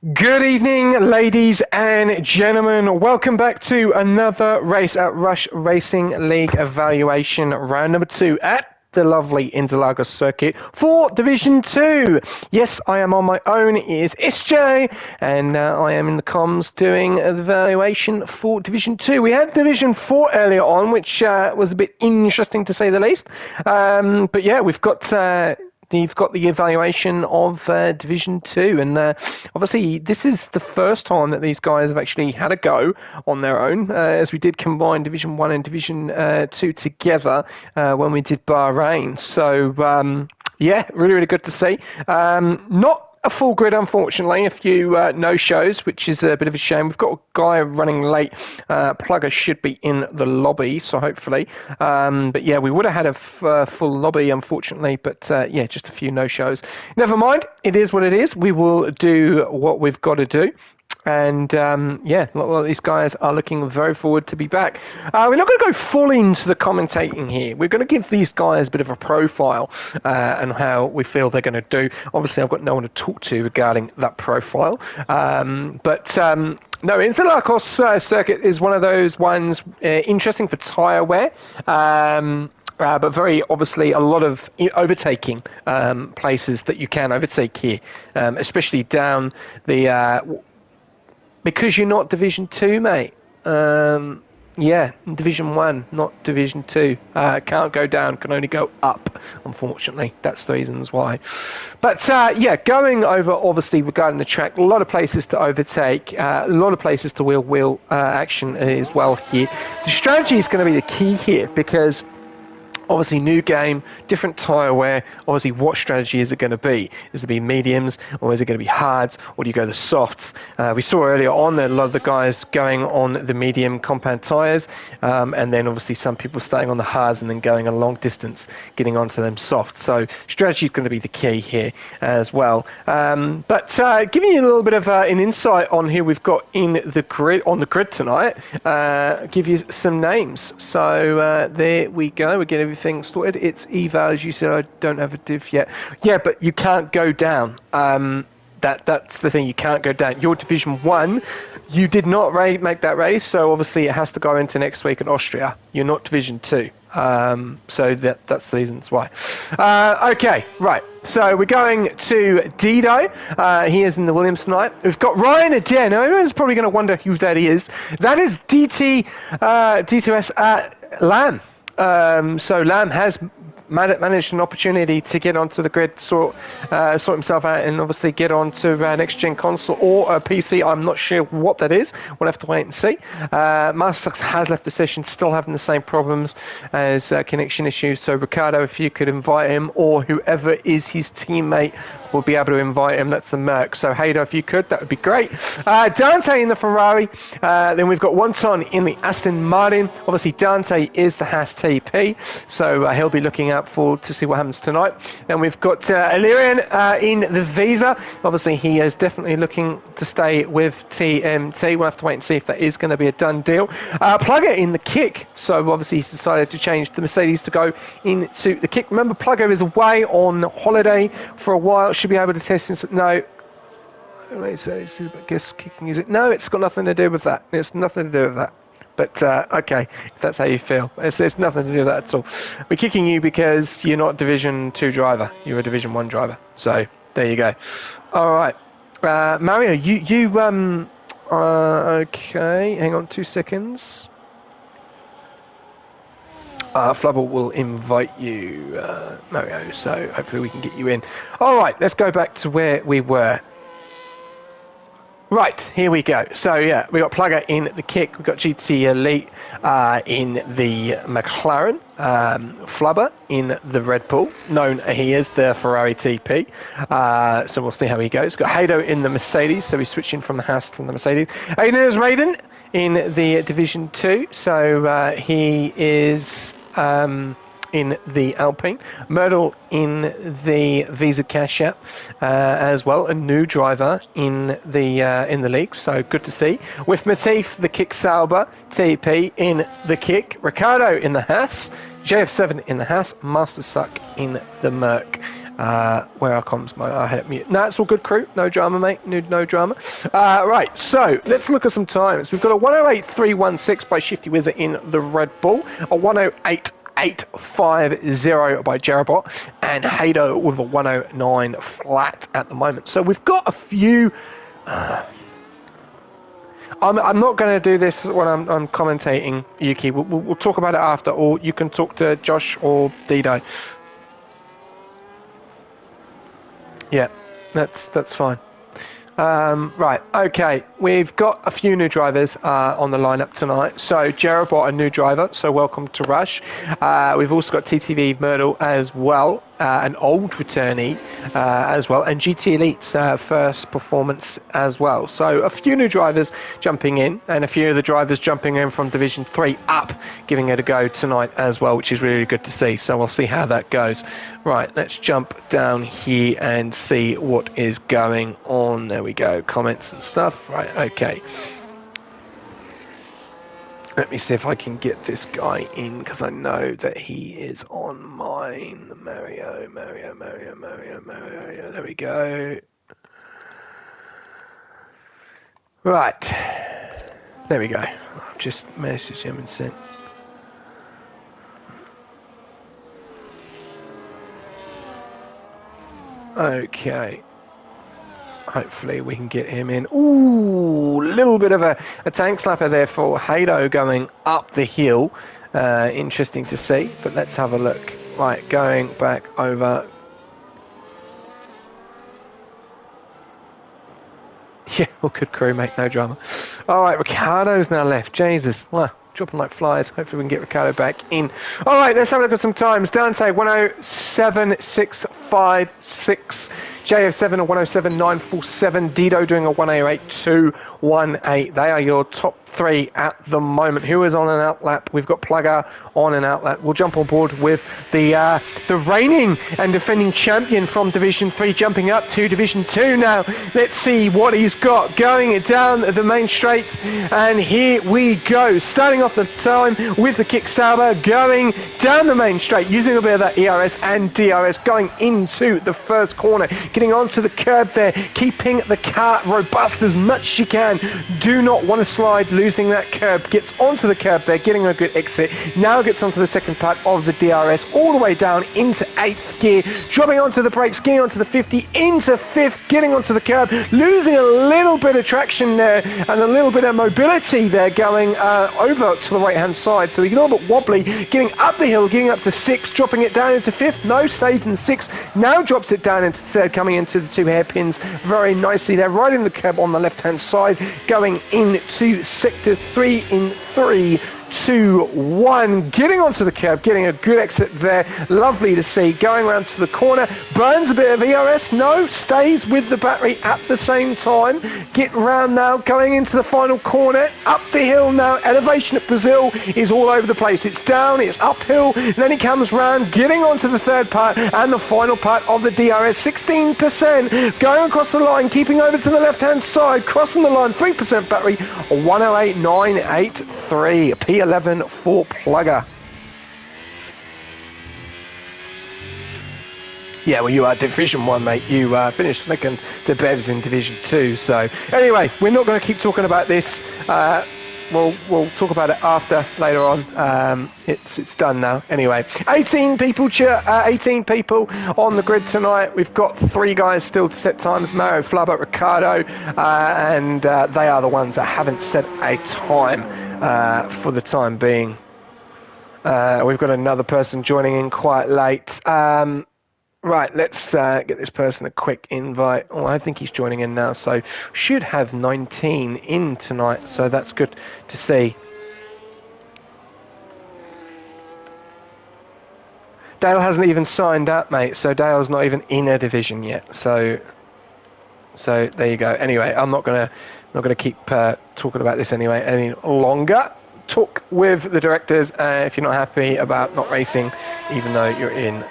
Good evening, ladies and gentlemen. Welcome back to another race at Rush Racing League evaluation round number 2 at the lovely Interlagos circuit for Division 2. Yes, I am on my own. It is SJ, and I am in the comms doing the evaluation for Division 2. We had Division 4 earlier on, which was a bit interesting to say the least. But yeah, we've got... You've got the evaluation of Division 2, and obviously this is the first time that these guys have actually had a go on their own, as we did combine Division 1 and Division 2 together when we did Bahrain. So, yeah, really, really good to see. Not a full grid, unfortunately. A few no-shows, which is a bit of a shame. We've got a guy running late. Plugger should be in the lobby, so hopefully. But yeah, we would have had a full lobby, unfortunately. But yeah, just a few no-shows. Never mind. It is what it is. We will do what we've got to do. And yeah, a lot of these guys are looking very forward to be back. We're not going to go full into the commentating here. We're going to give these guys a bit of a profile and how we feel they're going to do. Obviously, I've got no one to talk to regarding that profile. But no, Interlagos circuit is one of those ones interesting for tyre wear. But very obviously a lot of overtaking places that you can overtake here, especially down the... because you're not Division 2, mate. Yeah, Division 1, not Division 2. Can't go down, can only go up, unfortunately. That's the reasons why. But, yeah, going over, obviously, regarding the track, a lot of places to overtake, a lot of places to wheel action as well here. The strategy is going to be the key here, because... obviously, new game, different tyre wear. Obviously, what strategy is it going to be? Is it going to be mediums, or is it going to be hards, or do you go the softs? We saw earlier on that a lot of the guys going on the medium compound tyres, and then obviously some people staying on the hards and then going a long distance, getting onto them softs. So strategy is going to be the key here as well. But giving you a little bit of an insight on who we've got in the grid on the grid tonight, give you some names. So there we go. We get everything sorted. It's eval, as you said. I don't have a div yet. Yeah, but you can't go down. That's the thing. You can't go down. You're Division 1. You did not make that race, so obviously it has to go into next week in Austria. You're not Division 2. So that's the reasons why. Okay, right. So we're going to Dido. He is in the Williams tonight. We've got Ryan again. Now, everyone's probably going to wonder who that is. That is D2S Lamb. So Lamb has managed an opportunity to get onto the grid, sort himself out, and obviously get onto next gen console or a PC. I'm not sure what that is. We'll have to wait and see. Master has left the session, still having the same problems as connection issues. So Ricardo, if you could invite him, or whoever is his teammate will be able to invite him. That's the Merc. So Hader, if you could, that would be great. Dante in the Ferrari. Then we've got Wonton in the Aston Martin. Obviously Dante is the Haas TP, so he'll be looking out to see what happens tonight. Then we've got Illyrian in the Visa. Obviously, he is definitely looking to stay with TMT. We'll have to wait and see if that is going to be a done deal. Plugger in the Kick. So obviously, he's decided to change the Mercedes to go into the Kick. Remember, Plugger is away on holiday for a while. Should be able to test this. No. Wait, so I guess kicking is it? No, it's got nothing to do with that. It's nothing to do with that. But, okay, if that's how you feel. It's nothing to do with that at all. We're kicking you because you're not Division 2 driver. You're a Division 1 driver. So, there you go. All right. Mario, okay, hang on 2 seconds. Flubber will invite you, Mario, so hopefully we can get you in. All right, let's go back to where we were. Right, here we go. So, yeah, we got Plugger in the Kick. We've got GT Elite in the McLaren. Flubber in the Red Bull, known he is the Ferrari TP. So we'll see how he goes. Got Hado in the Mercedes, so he's switching from the Haas to the Mercedes. Aiden is Raiden in the Division 2, so he is... in the Alpine. Myrtle in the Visa Cash App as well, a new driver in the league, so good to see. With Matif, the Kick Sauber, TP in the Kick, Ricardo in the Haas, JF7 in the Haas, Master Suck in the Merc. Where comes my... I hit mute. No, it's all good, crew. No drama, mate. No drama. Right, so let's look at some times. We've got a 108.316 by Shifty Wizard in the Red Bull, a 108.850 by Jerabot, and Hado with a 109 flat at the moment. So we've got a few... I'm not going to do this when I'm commentating, Yuki. We'll talk about it after, or you can talk to Josh or Dido. Yeah, that's fine. Right, okay. We've got a few new drivers on the lineup tonight. So Jerabot, a new driver, so welcome to Rush. We've also got TTV Myrtle as well, an old returnee as well, and GT Elite's first performance as well. So a few new drivers jumping in, and a few of the drivers jumping in from Division 3 up, giving it a go tonight as well, which is really good to see. So we'll see how that goes. Right, let's jump down here and see what is going on. There we go, comments and stuff. Right, okay. Let me see if I can get this guy in, because I know that he is on mine. Mario. There we go. Right. There we go. I've just messaged him and sent. Okay. Hopefully we can get him in. Ooh, a little bit of a tank slapper there for Hado going up the hill. Interesting to see, but let's have a look. Right, going back over. Yeah, all good crew, mate, no drama. All right, Ricardo's now left. Jesus, well, dropping like flies. Hopefully we can get Ricardo back in. All right, let's have a look at some times. Dante, 107.656. JF7 a 107.947. Dido doing a 108.218. They are your top three at the moment. Who is on an outlap? We've got Plugger on an outlap. We'll jump on board with the reigning and defending champion from Division 3, jumping up to Division 2 now. Let's see what he's got going down the main straight. And here we go. Starting off the time with the Kickstarter, going down the main straight, using a bit of that ERS and DRS, going into the first corner, getting onto the curb there, keeping the car robust as much as you can. Do not want to slide, losing that curb. Gets onto the curb there, getting a good exit. Now gets onto the second part of the DRS, all the way down into 8th gear, dropping onto the brakes, getting onto the 50, into 5th, getting onto the curb, losing a little bit of traction there and a little bit of mobility there, going over to the right hand side. So he's a little bit wobbly, getting up the hill, getting up to 6th, dropping it down into 5th. No, stays in 6th, now drops it down into 3rd, coming into the 2 hairpins very nicely there, riding the curb on the left hand side, going into sector 3 in 3, 2, 1, getting onto the curb, getting a good exit there. Lovely to see. Going around to the corner, burns a bit of ERS, no, stays with the battery at the same time. Getting around now, going into the final corner, up the hill now. Elevation at Brazil is all over the place. It's down, it's uphill, then he comes round, getting onto the third part and the final part of the DRS. 16% going across the line, keeping over to the left hand side, crossing the line, 3% battery, 108.983. P11 for Plugger. Yeah, well, you are Division 1, mate. You finished second to Bevs in Division 2. So, anyway, we're not going to keep talking about this. We'll talk about it after, later on. It's done now. Anyway, 18 people on the grid tonight. We've got 3 guys still to set times: Mario, Flubber, Ricardo, and they are the ones that haven't set a time for the time being. We've got another person joining in quite late. Right, let's get this person a quick invite. Oh, I think he's joining in now, so should have 19 in tonight, so that's good to see. Dale hasn't even signed up, mate, so Dale's not even in a division yet, so there you go. Anyway, I'm not gonna keep talking about this anyway any longer. Talk with the directors if you're not happy about not racing, even though you're in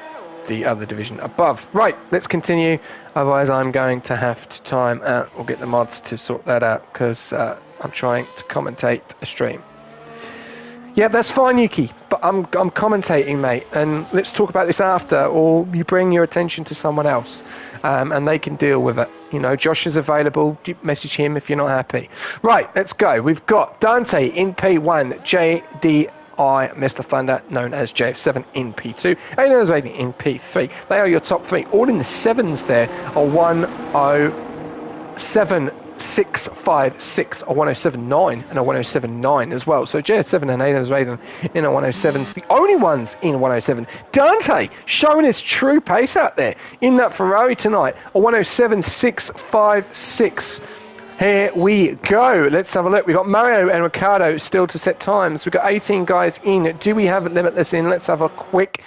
the other division above. Right, let's continue. Otherwise, I'm going to have to time out. We'll get the mods to sort that out because I'm trying to commentate a stream. Yeah, that's fine, Yuki. But I'm commentating, mate, and let's talk about this after, or you bring your attention to someone else, and they can deal with it. You know, Josh is available. Message him if you're not happy. Right, let's go. We've got Dante in P1, JDI, Mr. Thunder, known as JF7 in P2, Aliens Rating in P3. They are your top three. All in the sevens there are 107. 656, a 1079, and a 1079 as well. So JS7 and Aiden's Raiden in a 107s, the only ones in 107. Dante showing his true pace out there in that Ferrari tonight, a 107656. Here we go. Let's have a look. We've got Mario and Ricardo still to set times. We've got 18 guys in. Do we have Limitless in? Let's have a quick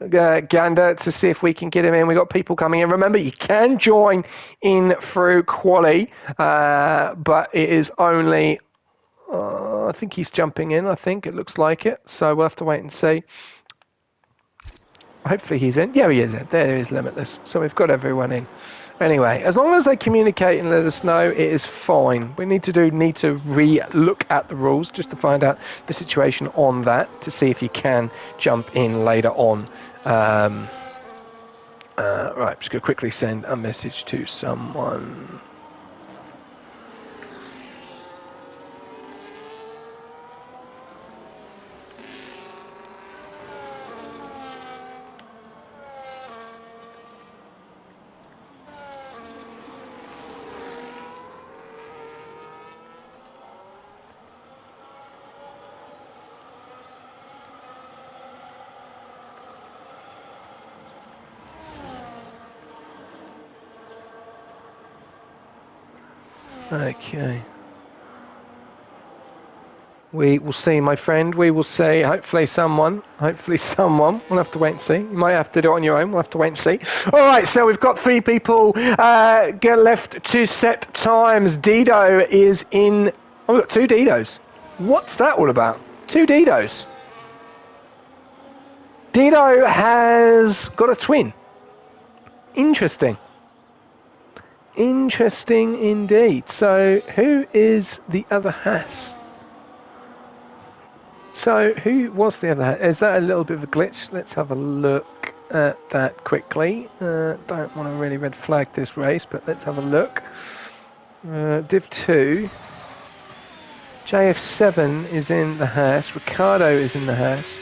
gander to see if we can get him in. We've got people coming in. Remember, you can join in through Quali, but it is only, I think he's jumping in, I think. It looks like it. So we'll have to wait and see. Hopefully he's in. Yeah, he is in. There is Limitless. So we've got everyone in. Anyway, as long as they communicate and let us know, it is fine. We need to re-look at the rules just to find out the situation on that, to see if you can jump in later on. Right, I'm just going to quickly send a message to someone. Okay. We will see, my friend. We will see. Hopefully someone. We'll have to wait and see. You might have to do it on your own. We'll have to wait and see. All right, so we've got three people left to set times. Dido is in. Oh, we've got two Didos. What's that all about? Two Didos. Dido has got a twin. Interesting. Interesting indeed. So who is the other Haas? So who was the other Haas? Is that a little bit of a glitch? Let's have a look at that quickly. Don't want to really red flag this race, but let's have a look. Div 2. JF7 is in the Haas. Ricardo is in the Haas.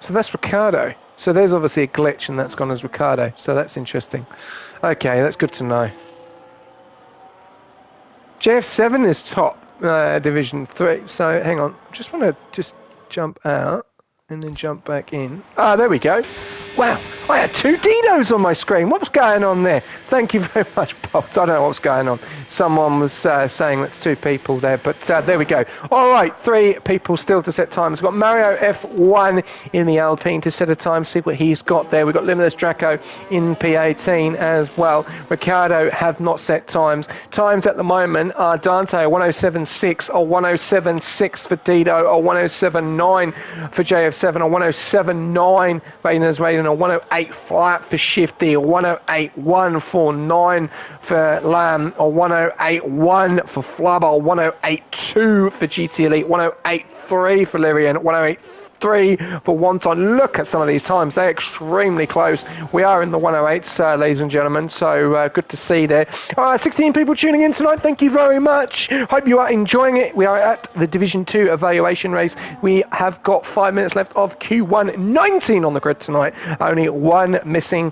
So that's Ricardo. So there's obviously a glitch, and that's gone as Ricardo. So that's interesting. Okay, that's good to know. JF7 is top Division 3. So hang on. Just want to jump out and then jump back in. Ah, there we go. Wow, I had two Didos on my screen. What was going on there? Thank you very much, Bob. I don't know what's going on. Someone was saying that's two people there, but there we go. All right, three people still to set times. We've got Mario F1 in the Alpine to set a time, see what he's got there. We've got Limitless Draco in P18 as well. Ricardo have not set times. Times at the moment are Dante, a 107.6, a 107.6 for Dido, a 107.9 for JF7, a 107.9 Raiders Raiden, a 108 flat for Shifty, a 108.1 for 9 for Lamb, a 108.1 for Flubber, a 108.2 for GT Elite, 108.3 for Lyrian, 108.3 for Wonton. Look at some of these times. They're extremely close. We are in the 108s, ladies and gentlemen, so good to see there. 16 people tuning in tonight. Thank you very much. Hope you are enjoying it. We are at the Division 2 evaluation race. We have got 5 minutes left of Q1, 19 on the grid tonight. Only one missing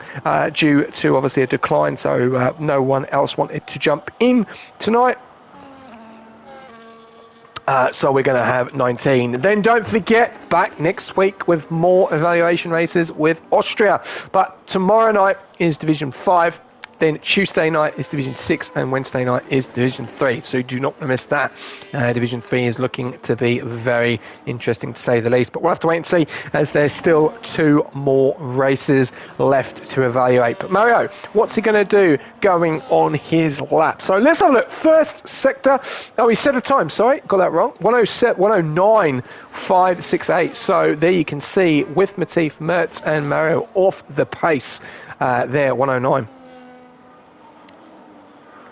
due to obviously a decline, so no one else wanted to jump in tonight. So we're going to have 19. Then don't forget, back next week with more evaluation races with Austria. But tomorrow night is Division 5. Then Tuesday night is Division 6 and Wednesday night is Division 3. So do not miss that. Division 3 is looking to be very interesting to say the least. But we'll have to wait and see as there's still 2 more races left to evaluate. But Mario, what's he going to do going on his lap? So let's have a look. First sector. Oh, he set a time. Sorry, got that wrong. 109.568. So there you can see with Matif, Mertz and Mario off the pace there, 109.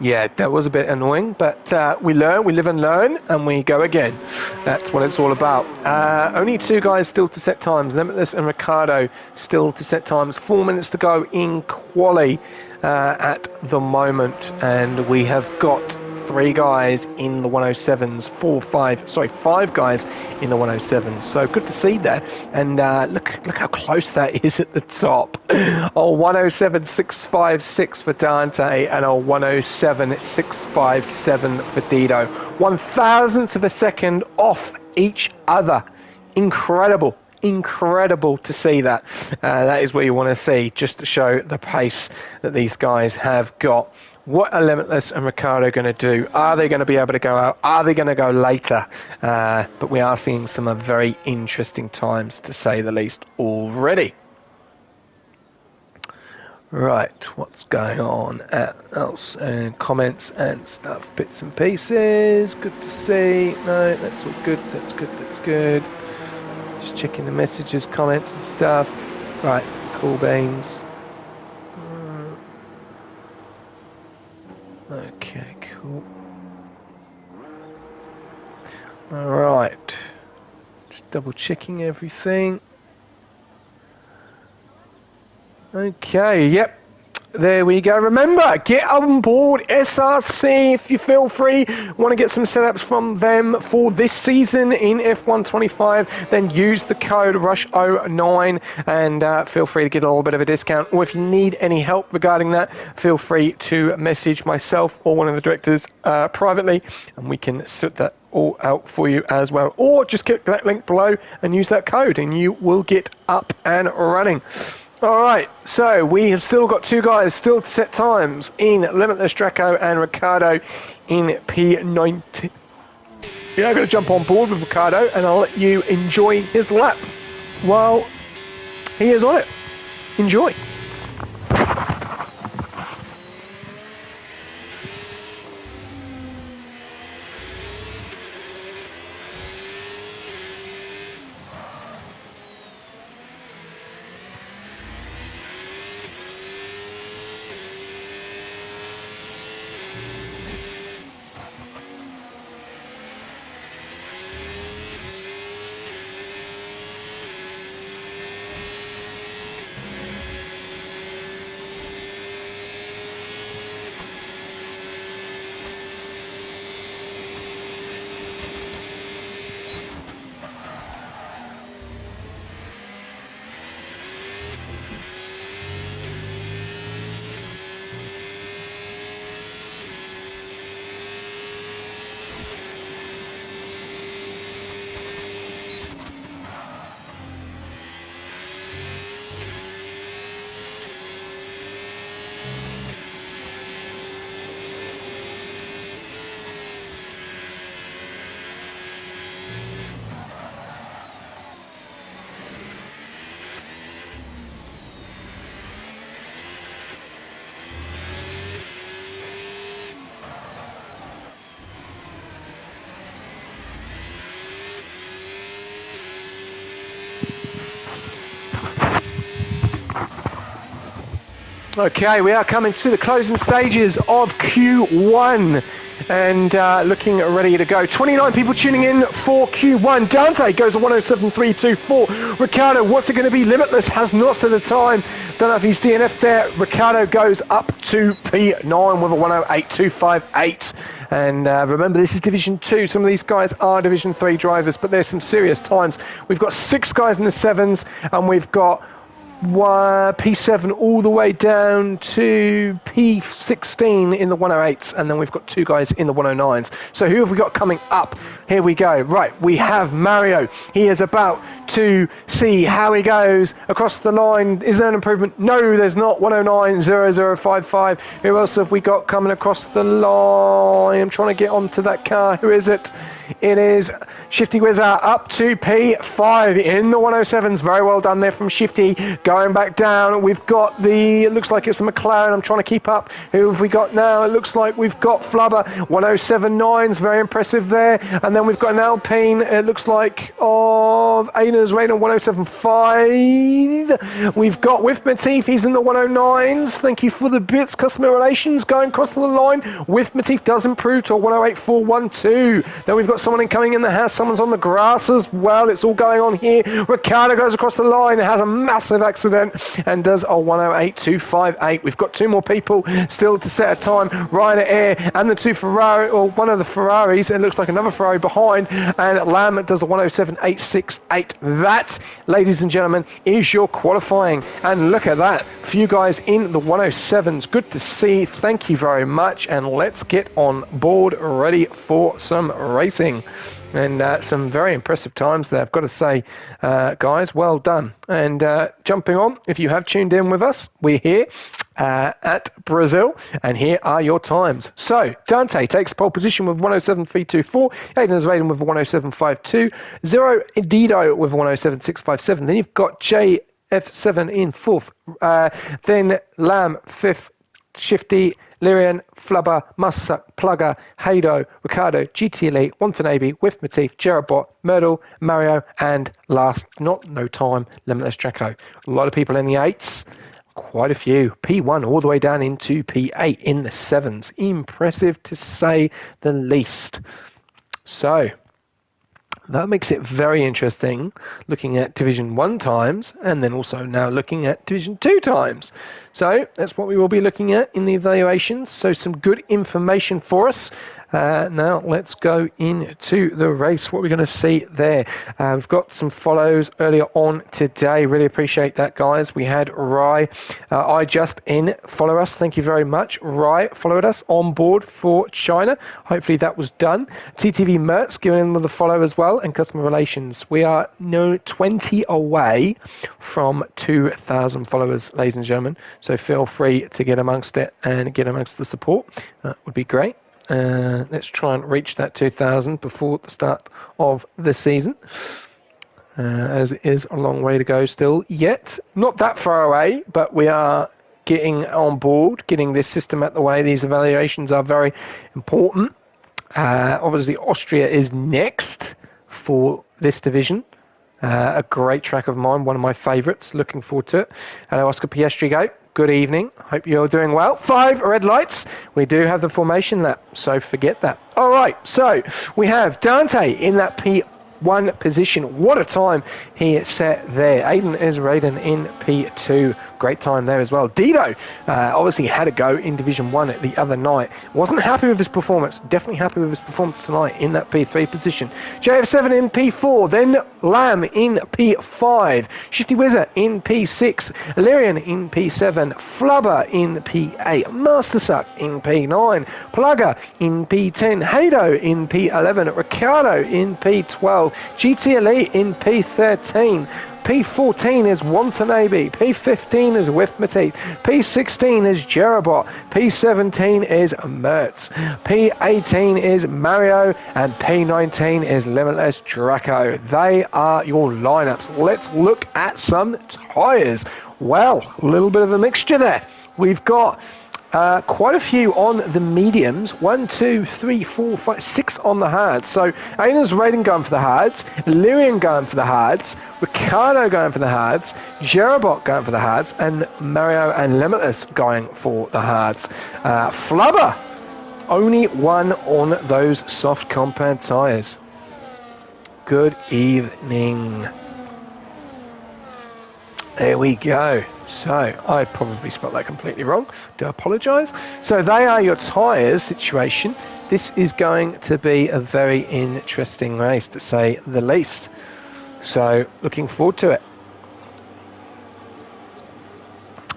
Yeah, that was a bit annoying, but we learn, we live and learn, and we go again. That's what it's all about. Only two guys still to set times, Limitless and Ricardo still to set times. 4 minutes to go in quali at the moment, and we have got three guys in the 107s, five guys in the 107s. So good to see that. And look how close that is at the top. A 107.656 for Dante and a 107.657 for Dido. 1,000th of a second off each other. Incredible to see that. That is what you want to see, just to show the pace that these guys have got. What are Limitless and Ricardo going to do? Are they going to be able to go out? Are they going to go later? But we are seeing some very interesting times, to say the least, already. Right, what's going on else? And comments and stuff, bits and pieces. Good to see. No, that's all good. That's good. Just checking the messages, comments and stuff. Right, cool beans. Okay, cool. Alright. Just double checking everything. Okay, yep. There we go. Remember, get on board SRC if you feel free. Want to get some setups from them for this season in F125, then use the code RUSH09 and feel free to get a little bit of a discount. Or if you need any help regarding that, feel free to message myself or one of the directors privately, and we can sort that all out for you as well. Or just click that link below and use that code, and you will get up and running. All right, so we have still got two guys still to set times in Limitless, Draco and Ricardo in P90. Yeah, I'm going to jump on board with Ricardo and I'll let you enjoy his lap while he is on it. Enjoy. Okay, we are coming to the closing stages of Q1 and looking ready to go. 29 people tuning in for Q1. Dante goes to 107.324. Ricardo, what's it going to be? Limitless has not set a time. Don't know if he's DNF there. Ricardo goes up to P9 with a 108.258. And remember, this is Division 2. Some of these guys are Division 3 drivers, but there's some serious times. We've got 6 guys in the 7s, and we've got P7 all the way down to P16 in the 108s, and then we've got 2 guys in the 109s. So who have we got coming up? Here we go. Right, we have Mario. He is about to see how he goes across the line. Is there an improvement? No, there's not. 109.0055. Who else have we got coming across the line? I'm trying to get onto that car. Who is it? It is Shifty Wizard up to P5 in the 107s. Very well done there from Shifty. Going back down, we've got it looks like it's a McLaren. I'm trying to keep up. Who have we got now? It looks like we've got Flubber, 107.9s. Very impressive there. And then we've got an Alpine, it looks like, of Aiden's Raiden, 107.5. We've got with Matif, he's in the 109s. Thank you for the bits. Customer relations going across the line. With Matif does improve to a 108.412. Then we've got someone coming in the house. Someone's on the grass as well. It's all going on here. Ricardo goes across the line, has a massive accident and does a 108.258. We've got two more people still to set a time. Ryanair Air and the two Ferrari, or one of the Ferraris. It looks like another Ferrari behind, and Lamb does a 107.868. That, ladies and gentlemen, is your qualifying. And look at that, a few guys in the 107s. Good to see. Thank you very much, and let's get on board ready for some racing. And some very impressive times there, I've got to say, guys, well done. And jumping on, if you have tuned in with us, we're here at Brazil, and here are your times. So, Dante takes pole position with 107.324, Aiden is Raiden with 107.52, Zero Dido with 107.657, then you've got JF7 in fourth, then Lamb fifth, Shifty, Lyrian, Flubber, Mussuck, Plugger, Hado, Ricardo, GT Elite, Watanabe, with Matif, Jerabot, Myrtle, Mario, and last, no time, Limitless Draco. A lot of people in the 8s, quite a few. P1 all the way down into P8 in the 7s. Impressive to say the least. So, that makes it very interesting looking at Division 1 times and then also now looking at Division 2 times. So that's what we will be looking at in the evaluations. So some good information for us. Now let's go into the race. What we're going to see there. We've got some follows earlier on today. Really appreciate that, guys. We had Rai, I just in follow us. Thank you very much. Rai followed us on board for China. Hopefully that was done. TTV Mertz giving in with a follow as well, and customer relations. We are 20 away from 2,000 followers, ladies and gentlemen. So feel free to get amongst it and get amongst the support. That would be great. Let's try and reach that 2,000 before the start of the season, as it is a long way to go still yet. Not that far away, but we are getting on board, getting this system out the way. These evaluations are very important. Obviously, Austria is next for this division. A great track of mine, one of my favourites. Looking forward to it. Hello, Oscar Piestrigo. Good evening. Hope you're doing well. 5 red lights. We do have the formation lap, so forget that. All right, so we have Dante in that P1 position. What a time he set there. Aiden is Raiden in P2. Great time there as well. Dido obviously had a go in Division 1 the other night. Wasn't happy with his performance. Definitely happy with his performance tonight in that P3 position. JF7 in P4. Then Lamb in P5. Shifty Wizard in P6. Lyrian in P7. Flubber in P8. Mastersuck in P9. Plugger in P10. Hado in P11. Ricardo in P12. GT Elite in P13. P14 is Watanabe, P15 is Withmati, P16 is Jerabot, P17 is Mertz, P18 is Mario, and P19 is Limitless Draco. They are your lineups. Let's look at some tyres. Well, a little bit of a mixture there. We've got quite a few on the mediums. 1, 2, 3, 4, 5, 6 on the hards. So Aiden's Raiden going for the hards, Lyrian going for the hards, Ricardo going for the hards, Jerabot going for the hards, and Mario and Limitless going for the hards. Flubber, only one on those soft compound tyres. Good evening. There we go. So, I probably spelled that completely wrong. Do apologise. So, they are your tyres situation. This is going to be a very interesting race, to say the least. So, looking forward to it.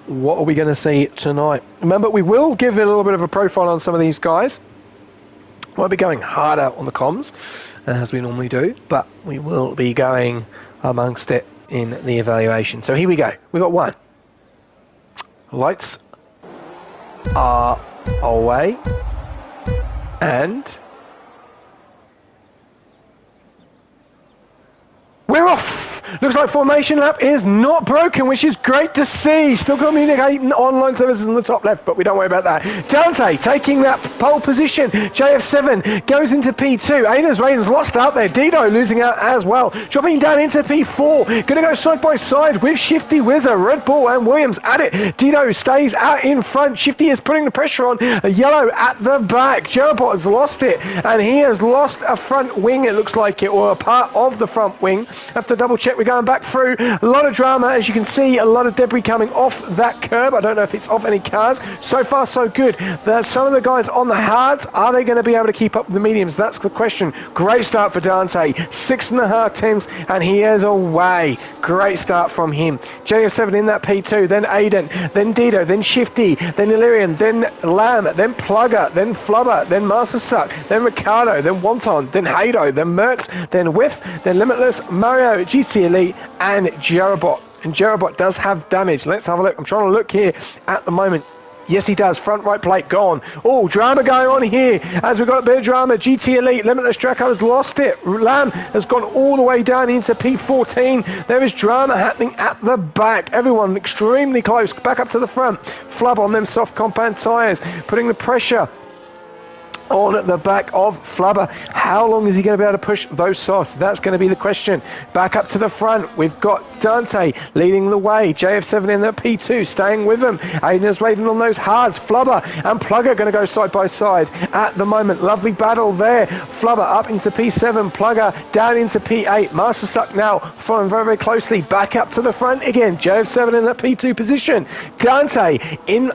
What are we going to see tonight? Remember, we will give it a little bit of a profile on some of these guys. We'll be going harder on the comms, as we normally do, but we will be going amongst it in the evaluation. So, here we go. We've got one. Lights are away, and We're off. Looks like formation lap is not broken, which is great to see. Still communicating online services in the top left, but we don't worry about that. Dante taking that pole position. JF7 goes into P2. Aiden's Raiden's lost out there. Dido losing out as well. Dropping down into P4. Going to go side by side with Shifty Wizard, Red Bull and Williams at it. Dido stays out in front. Shifty is putting the pressure on. Yellow at the back. Jerobot has lost it, and he has lost a front wing, it looks like it, or a part of the front wing. Have to double check. We're going back through. A lot of drama, as you can see, a lot of debris coming off that curb. I don't know if it's off any cars. So far, so good. Some of the guys on the hards, are they going to be able to keep up with the mediums? That's the question. Great start for Dante. 6.5 tenths, and he is away. Great start from him. JF7 in that P2, then Aiden, then Dido, then Shifty, then Illyrian, then Lamb, then Plugger, then Flubber, then Master Suck, then Ricardo, then Wonton, then Hado, then Mercs, then Whiff, then Limitless, Mario, GT Elite, and Jerobot. And Jerobot does have damage. Let's have a look. I'm trying to look here at the moment. Yes, he does. Front right plate gone. Oh, drama going on here. As we've got a bit of drama, GT Elite, Limitless Draco has lost it. Lamb has gone all the way down into P14. There is drama happening at the back. Everyone extremely close. Back up to the front. Flub on them soft compound tyres, putting the pressure on the back of Flubber. How long is he going to be able to push those softs? That's going to be the question. Back up to the front, we've got Dante leading the way. JF7 in the P2, staying with him. Aiden is waiting on those hards. Flubber and Plugger going to go side by side at the moment. Lovely battle there. Flubber up into P7, Plugger down into P8. Master Suck now following very, very closely. Back up to the front again. JF7 in the P2 position. Dante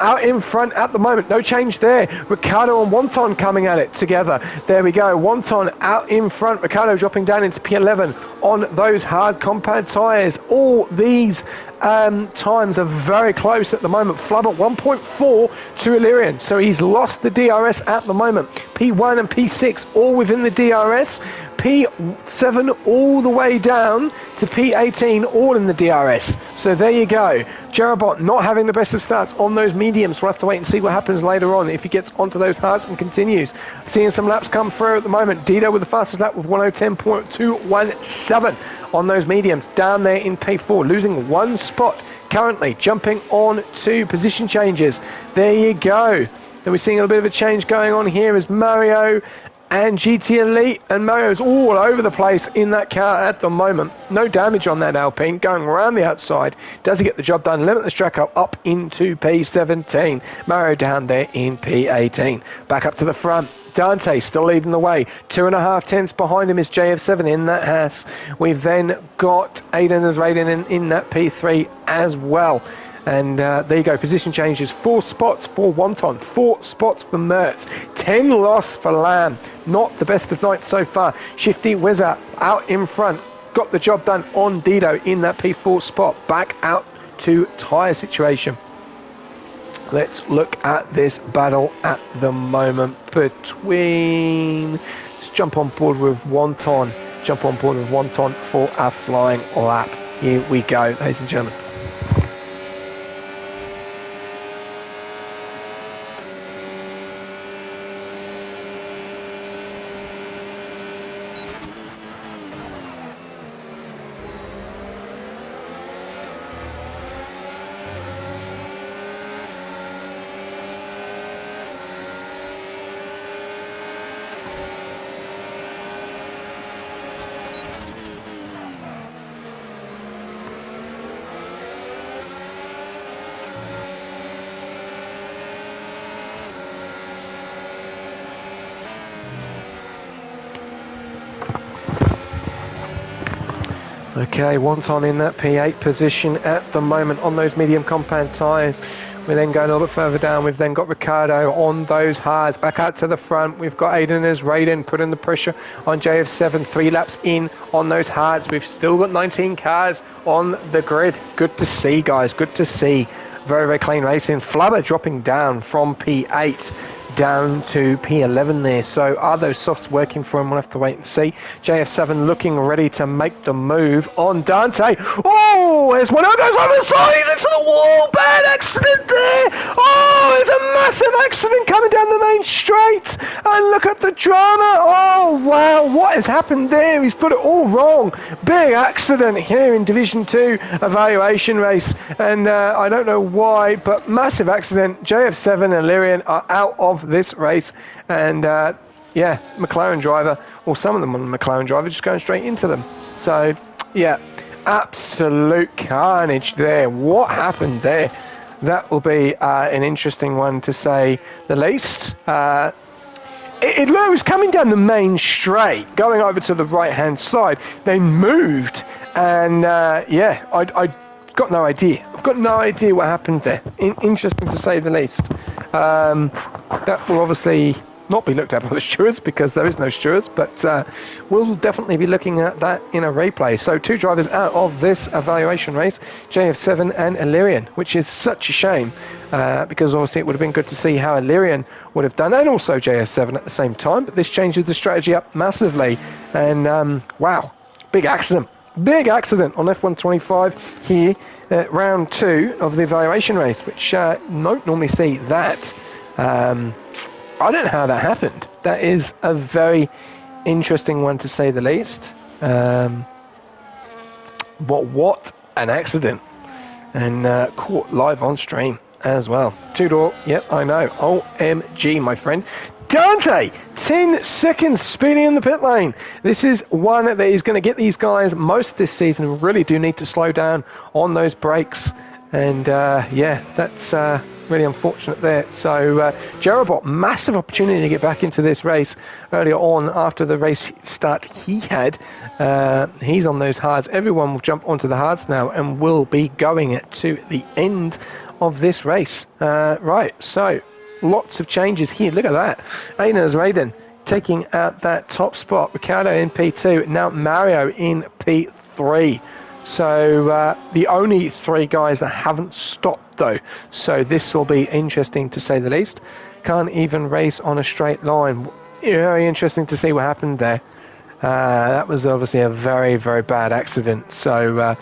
out in front at the moment. No change there. Ricardo and Wonton coming at it together. There we go. Wonton out in front. Ricardo dropping down into P11 on those hard compound tyres. All these times are very close at the moment. Flubber 1.4 to Illyrian, so he's lost the DRS at the moment. P1 and P6 all within the DRS. P7 all the way down to P18 all in the DRS. So there you go. Jerobot not having the best of starts on those mediums. We'll have to wait and see what happens later on if he gets onto those hards and continues. Seeing some laps come through at the moment. Dido with the fastest lap with 1:10.217 on those mediums. Down there in P4, losing one spot currently. Jumping on to position changes. There you go. Then we're seeing a bit of a change going on here as Mario and GT Elite, and Mario's all over the place in that car at the moment. No damage on that Alpine, going around the outside. Does he get the job done? Limitless Draco up into P17. Mario down there in P18. Back up to the front. Dante still leading the way. 2.5 tenths behind him is JF7 in that Haas. We've then got Aiden as Raiden in that P3 as well. And there you go, position changes. 4 spots for Wonton, 4 spots for Mertz, 10 lost for Lamb. Not the best of night so far. Shifty Wizard out in front, got the job done on Dido in that P4 spot. Back out to tyre situation. Let's look at this battle at the moment between... Let's jump on board with Wonton. Jump on board with Wonton for a flying lap. Here we go, ladies and gentlemen. Okay, Wonton in that P8 position at the moment on those medium compound tyres. We're then going a little bit further down. We've then got Ricardo on those hards. Back out to the front. We've got Aiden as Raiden putting the pressure on JF7. 3 laps in on those hards. We've still got 19 cars on the grid. Good to see, guys. Good to see. Very, very clean racing. Flubber dropping down from P8 down to P11 there. So are those softs working for him? We'll have to wait and see. JF7 looking ready to make the move on Dante. Oh! Oh, there's one. Oh, goes over the side. He's into the wall. Bad accident there. Oh, there's a massive accident coming down the main straight. And look at the drama. Oh, wow. What has happened there? He's got it all wrong. Big accident here in Division 2 evaluation race. And I don't know why, but massive accident. JF7 and Lyrian are out of this race. And yeah, McLaren driver, or some of them on the McLaren driver, just going straight into them. So, yeah, absolute carnage there. What happened there? That will be an interesting one, to say the least. It was coming down the main straight, going over to the right-hand side. They moved, and yeah, I got no idea. I've got no idea what happened there. Interesting, to say the least. That will obviously not be looked at by the stewards, because there is no stewards, but we'll definitely be looking at that in a replay. So 2 drivers out of this evaluation race, JF7 and Illyrian, which is such a shame, because obviously it would have been good to see how Illyrian would have done, and also JF7 at the same time, but this changes the strategy up massively. And wow, big accident on F125 here at round 2 of the evaluation race, which don't normally see that. I don't know how that happened. That is a very interesting one, to say the least. But what an accident. And caught live on stream as well. 2-door, yep, I know. OMG, my friend. Dante, 10 seconds speeding in the pit lane. This is one that is going to get these guys most this season. Really do need to slow down on those brakes. And yeah, that's really unfortunate there. So Jerobot, massive opportunity to get back into this race earlier on after the race start he had. He's on those hards. Everyone will jump onto the hards now and will be going it to the end of this race. Right, so lots of changes here. Look at that. Aiden Raiden taking out that top spot. Ricardo in P2. Now Mario in P3. So the only 3 guys that haven't stopped, though. So this will be interesting, to say the least. Can't even race on a straight line. Very interesting to see what happened there. That was obviously a very, very bad accident. So,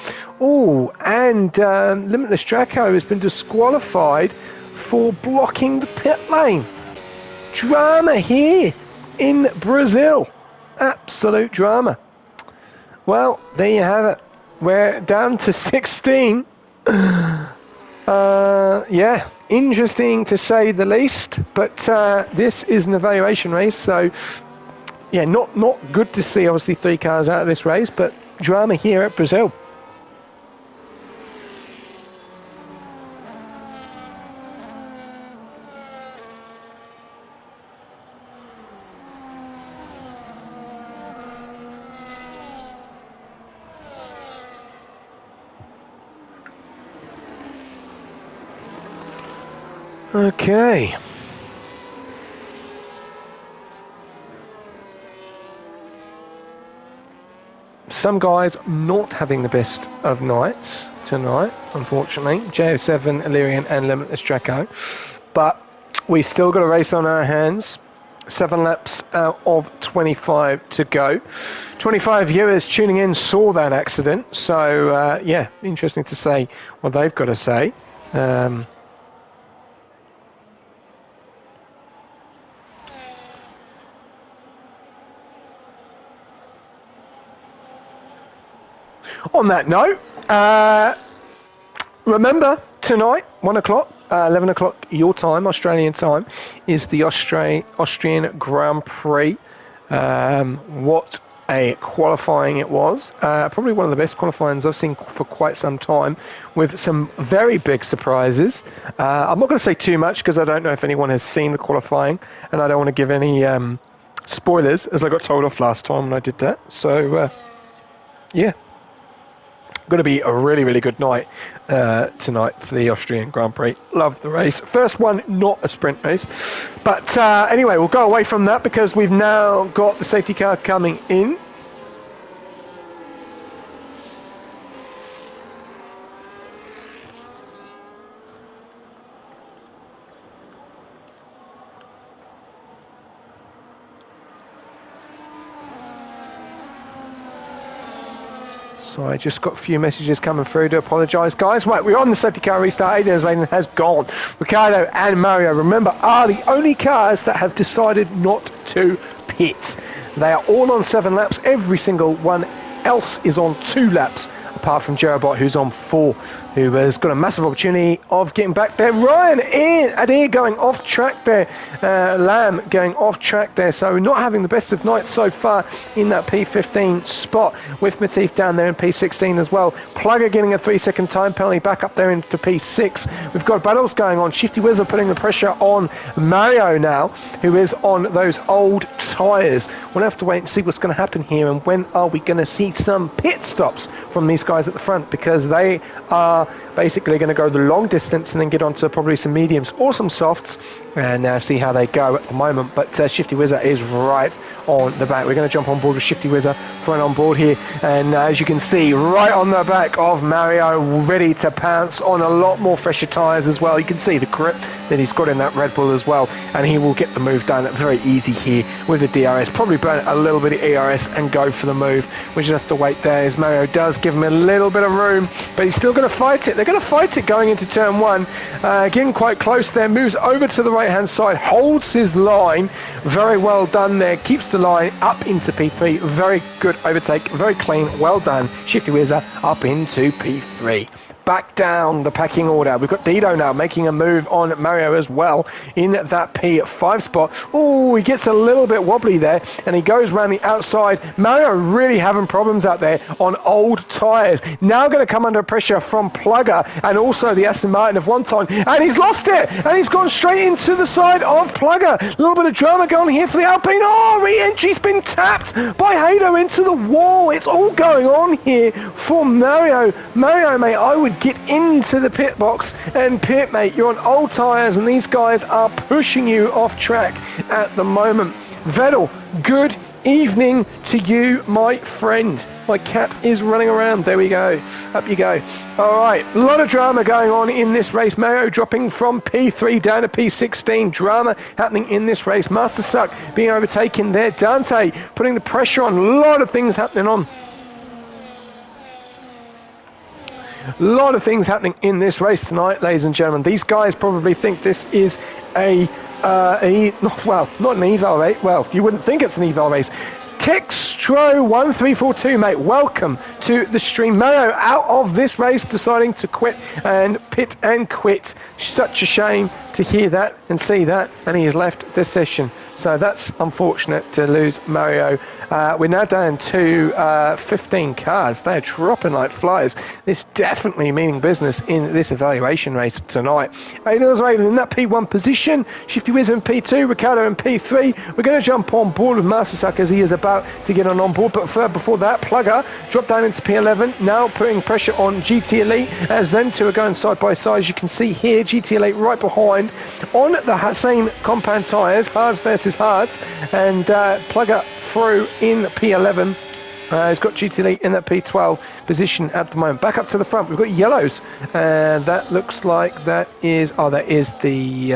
and Limitless Draco has been disqualified for blocking the pit lane. Drama here in Brazil. Absolute drama. Well, there you have it. We're down to 16. Yeah, interesting, to say the least. But this is an evaluation race, so yeah, not good to see, obviously, 3 cars out of this race, but drama here at Brazil. Okay. Some guys not having the best of nights tonight, unfortunately. JF7, Illyrian and Limitless Draco. But we still got a race on our hands. 7 laps out of 25 to go. 25 viewers tuning in saw that accident. So, yeah, interesting to say what they've got to say. On that note, remember, tonight, 1 o'clock, 11 o'clock your time, Australian time, is the Austrian Grand Prix. What a qualifying it was. Probably one of the best qualifyings I've seen for quite some time, with some very big surprises. I'm not going to say too much, because I don't know if anyone has seen the qualifying, and I don't want to give any spoilers, as I got told off last time when I did that. So, yeah. Going to be a really, really good night tonight for the Austrian Grand Prix. Love the race. First one, not a sprint race. But anyway, we'll go away from that, because we've now got the safety car coming in. So I just got a few messages coming through. To apologise, guys. Right, we're on the safety car restart. Aidan Israelen has gone. Ricciardo and Mario, remember, are the only cars that have decided not to pit. They are all on 7 laps. Every single one else is on 2 laps, apart from Gerabot, who's on 4, who has got a massive opportunity of getting back there. Ryan Adair going off track there. Lamb going off track there. So not having the best of nights so far in that P15 spot, with Matif down there in P16 as well. Plugger getting a 3-second time penalty back up there into P6. We've got battles going on. Shifty Wizard putting the pressure on Mario now, who is on those old tyres. We'll have to wait and see what's going to happen here, and when are we going to see some pit stops from these guys at the front, because they are basically going to go the long distance and then get onto probably some mediums or some softs and see how they go at the moment. But Shifty Wizard is right on the back. We're going to jump on board with Shifty Wizard, front on board here, and as you can see, right on the back of Mario, ready to pounce on a lot more fresher tyres as well. You can see the grip that he's got in that Red Bull as well, and he will get the move done very easy here with the DRS. Probably burn a little bit of ERS and go for the move. We just have to wait there, as Mario does give him a little bit of room, but he's still going to fight it. They're going to fight it going into turn 1. Getting quite close there, moves over to the right hand side, holds his line. Very well done there, keeps the line up into P3. Very good overtake, very clean, well done. Shifty Wizard up into P3. Back down the packing order. We've got Dido now making a move on Mario as well in that P5 spot. Oh, he gets a little bit wobbly there, and he goes around the outside. Mario really having problems out there on old tyres. Now going to come under pressure from Plugger and also the Aston Martin of Wonton, and he's lost it, and he's gone straight into the side of Plugger. A little bit of drama going here for the Alpine. Oh, re-entry's been tapped by Hado into the wall. It's all going on here for Mario. Mario, mate, I would get into the pit box and pit, mate. You're on old tyres and these guys are pushing you off track at the moment. Vettel, good evening to you, my friend. My cat is running around. There we go. Up you go. All right, a lot of drama going on in this race. Mario dropping from P3 down to P16. Drama happening in this race. Master Suck being overtaken there. Dante putting the pressure on. A lot of things happening on. A lot of things happening in this race tonight, ladies and gentlemen. These guys probably think this is well, not an eval race. Well, you wouldn't think it's an eval race. Textro1342, mate, welcome to the stream. Mario out of this race, deciding to quit and pit and quit. Such a shame to hear that and see that, and he has left this session. So that's unfortunate to lose Mario. We're now down to 15 cars. They're dropping like flies. This definitely meaning business in this evaluation race tonight. Aidan Israelen in that P1 position. Shifty Wiz in P2. Ricciardo in P3. We're going to jump on board with Master Suck as he is about to get on board. But before that, Plugger dropped down into P11. Now putting pressure on GT Elite as them two are going side by side. As you can see here, GT Elite right behind on the same compound tyres. Hards versus Hards. And Plugger through in P11. He's got GT Elite in that P12 position at the moment. Back up to the front, we've got yellows. That looks like that is the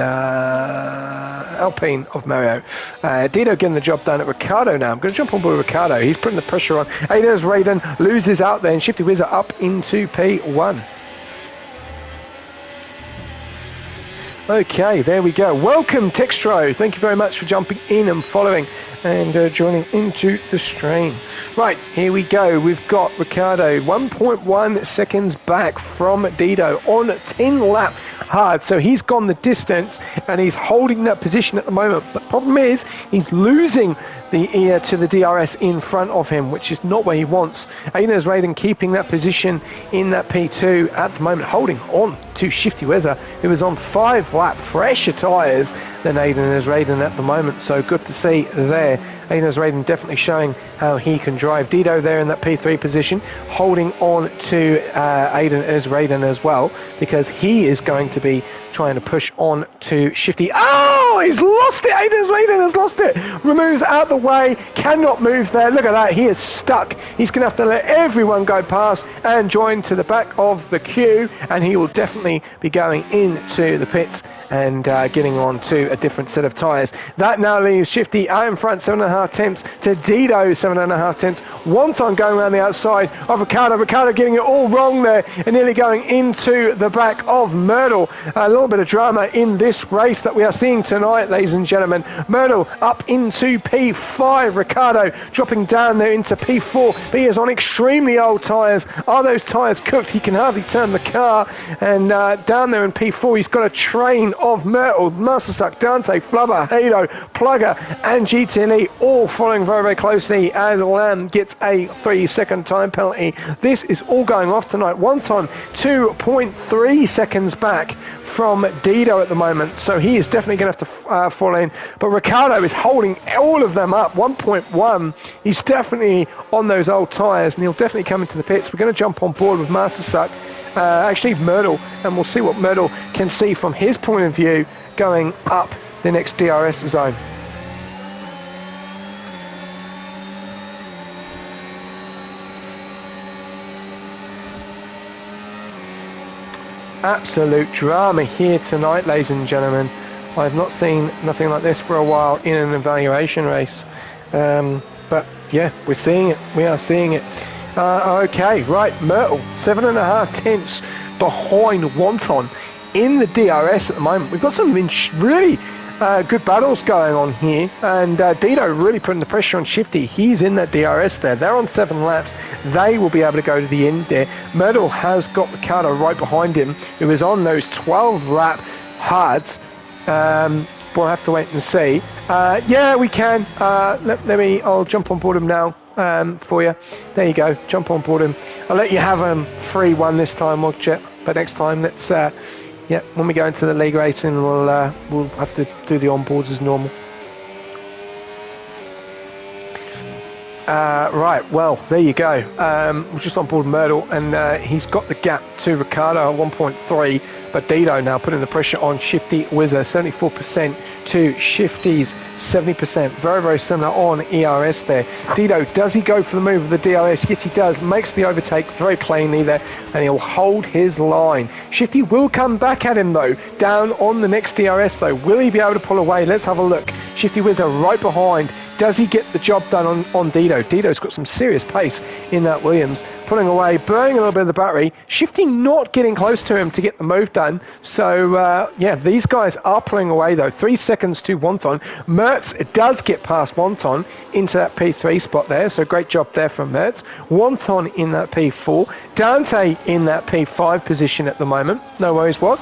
Alpine of Mario. Dido getting the job done at Ricciardo now. I'm going to jump on board with Ricciardo. He's putting the pressure on. Hey, there's Raiden. Loses out there, and Shifty Wizard up into P1. Okay, there we go. Welcome, Textro. Thank you very much for jumping in and following and joining into the stream. Right, here we go. We've got Ricciardo 1.1 seconds back from Dido on 10 lap hard. So he's gone the distance and he's holding that position at the moment. But the problem is he's losing the ear to the DRS in front of him, which is not what he wants. Aidan Israelen keeping that position in that P2 at the moment, holding on to Shifty Wizard, who is on 5 lap fresher tyres than Aidan Israelen at the moment. So good to see there. Aidan Israelen definitely showing how he can drive. Dido there in that P3 position, holding on to Aidan Israelen as well, because he is going to be trying to push on to Shifty. Oh, he's lost it. Aidan Israelen has lost it. Removes out the way, cannot move there. Look at that, he is stuck. He's going to have to let everyone go past and join to the back of the queue, and he will definitely be going into the pits and getting on to a different set of tyres. That now leaves Shifty out in front, 7.5 tenths to Dido, 7.5 tenths. Wonton going around the outside of Ricardo. Ricardo getting it all wrong there and nearly going into the back of Myrtle. A little bit of drama in this race that we are seeing tonight, ladies and gentlemen. Myrtle up into P5. Ricardo dropping down there into P4. But he is on extremely old tyres. Are those tyres cooked? He can hardly turn the car. And down there in P4, he's got a train of Myrtle, Mastersuck, Dante, Flubber, Hado, Plugger, and GTLE all following very, very closely as Lamb gets a 3-second time penalty. This is all going off tonight. Wonton 2.3 seconds back from Dido at the moment, so he is definitely going to have to fall in. But Ricardo is holding all of them up, 1.1. He's definitely on those old tyres, and he'll definitely come into the pits. We're going to jump on board with Mastersuck, actually Myrtle, and we'll see what Myrtle can see from his point of view going up the next DRS zone. Absolute drama here tonight, ladies and gentlemen. I've not seen nothing like this for a while in an evaluation race. But yeah, we're seeing it. We are seeing it. Okay, right, Myrtle, 7.5 tenths behind Wonton in the DRS at the moment. We've got some really good battles going on here, and Dido really putting the pressure on Shifty. He's in that DRS there. They're on 7 laps. They will be able to go to the end there. Myrtle has got Ricardo right behind him, who is on those 12-lap hards. We'll have to wait and see. Yeah, we can. I'll jump on board him now for you. There you go. Jump on board him. I'll let you have him free one this time, Mogjet. But next time, let's... yeah, when we go into the league racing, we'll have to do the onboards as normal. Right, well, there you go. We're just on board Myrtle, and he's got the gap to Ricardo at 1.3, but Dido now putting the pressure on Shifty Wizard, 74% to Shifty's 70%. Very, very similar on ERS there. Dido, does he go for the move of the DRS? Yes, he does. Makes the overtake very cleanly there, and he'll hold his line. Shifty will come back at him, though, down on the next DRS, though. Will he be able to pull away? Let's have a look. Shifty Wizard right behind. Does he get the job done on Dido? Dido's got some serious pace in that Williams. Pulling away, burning a little bit of the battery. Shifty not getting close to him to get the move done. So, yeah, these guys are pulling away, though. 3 seconds to Wonton. Mertz does get past Wonton into that P3 spot there. So, great job there from Mertz. Wonton in that P4. Dante in that P5 position at the moment. No worries, Wog.